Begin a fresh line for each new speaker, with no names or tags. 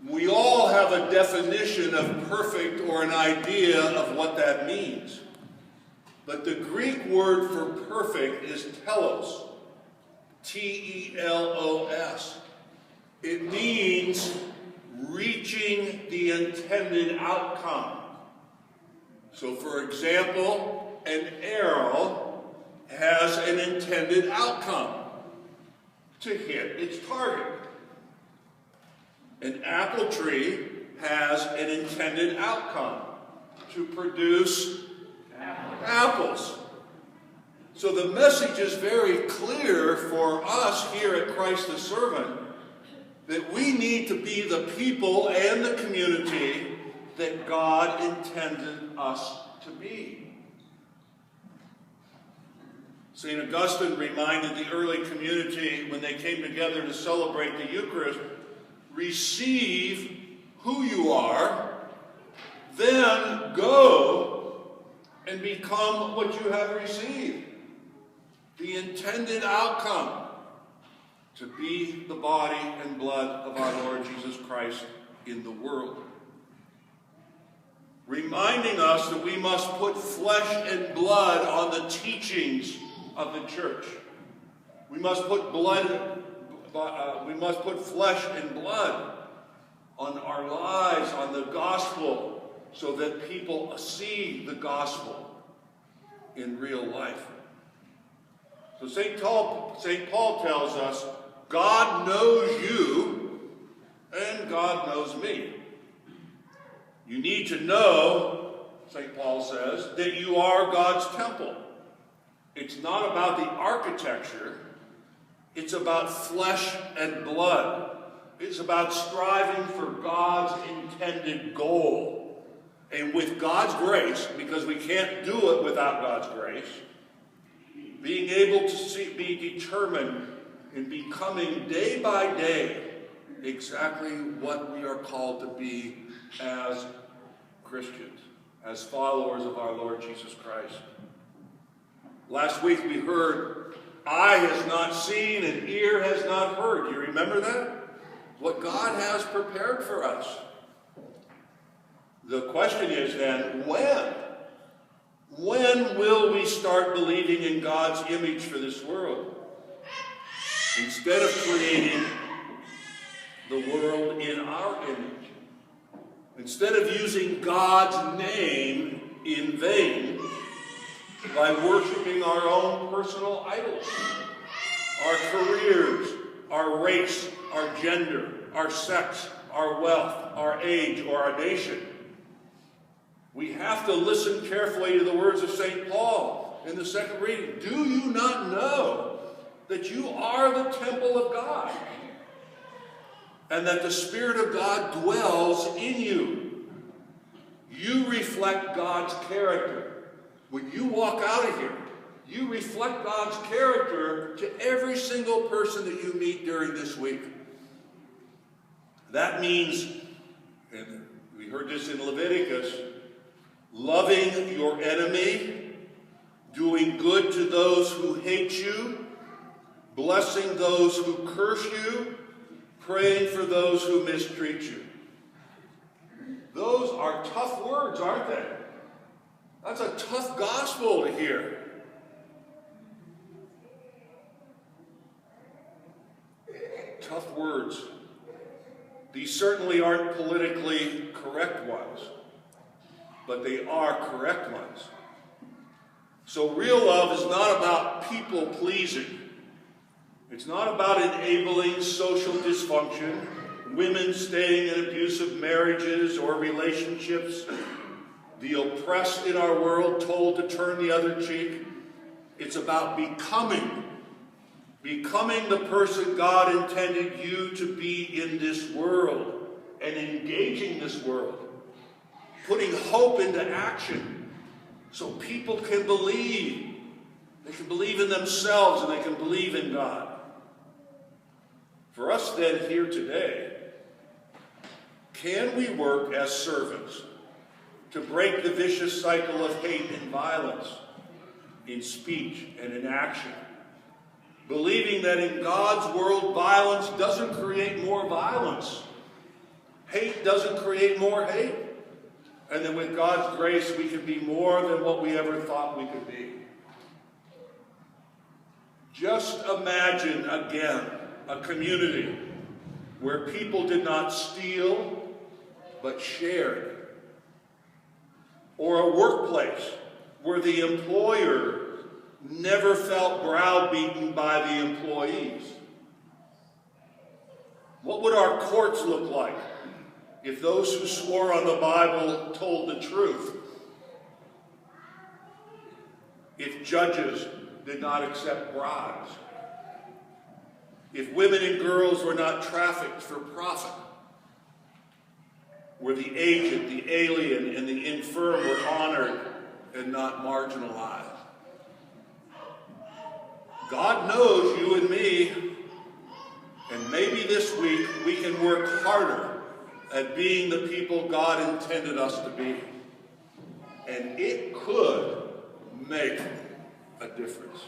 We all have a definition of perfect or an idea of what that means. But the Greek word for perfect is telos. T-E-L-O-S. It means reaching the intended outcome. So, for example, an arrow has an intended outcome to hit its target. An apple tree has an intended outcome to produce apples. So the message is very clear for us here at Christ the Servant that we need to be the people and the community that God intended us to be. St. Augustine reminded the early community when they came together to celebrate the Eucharist, receive who you are, then go and become what you have received. The intended outcome, to be the body and blood of our Lord Jesus Christ in the world. Reminding us that we must put flesh and blood on the teachings of the church. We must put flesh and blood on our lives, on the gospel, so that people see the gospel in real life. So St. Paul tells us, God knows you and God knows me. You need to know, St. Paul says, that you are God's temple. It's not about the architecture. It's about flesh and blood. It's about striving for God's intended goal. And with God's grace, because we can't do it without God's grace, being able to be determined in becoming day by day exactly what we are called to be as Christians, as followers of our Lord Jesus Christ. Last week we heard, eye has not seen and ear has not heard. You remember that? What God has prepared for us. The question is then, when? When will we start believing in God's image for this world? Instead of creating the world in our image. Instead of using God's name in vain by worshiping our own personal idols. Our careers, our race, our gender, our sex, our wealth, our age, or our nation. We have to listen carefully to the words of St. Paul in the second reading. Do you not know that you are the temple of God, and that the Spirit of God dwells in you? You reflect God's character. When you walk out of here, you reflect God's character to every single person that you meet during this week. That means, and we heard this in Leviticus, loving your enemy, doing good to those who hate you, blessing those who curse you, praying for those who mistreat you. Those are tough words, aren't they? That's a tough gospel to hear. Tough words. These certainly aren't politically correct ones, but they are correct ones. So real love is not about people pleasing. It's not about enabling social dysfunction, women staying in abusive marriages or relationships, the oppressed in our world told to turn the other cheek. It's about becoming the person God intended you to be in this world and engaging this world, putting hope into action so people can believe. They can believe in themselves and they can believe in God. For us then here today, can we work as servants to break the vicious cycle of hate and violence in speech and in action, believing that in God's world violence doesn't create more violence, Hate doesn't create more hate. And then with God's grace, we can be more than what we ever thought we could be. Just imagine again a community where people did not steal but shared. Or a workplace where the employer never felt browbeaten by the employees. What would our courts look like if those who swore on the Bible told the truth? If judges did not accept bribes? If women and girls were not trafficked for profit? Where the aged, the alien, and the infirm were honored and not marginalized? God knows you and me, and maybe this week we can work harder at being the people God intended us to be. And it could make a difference.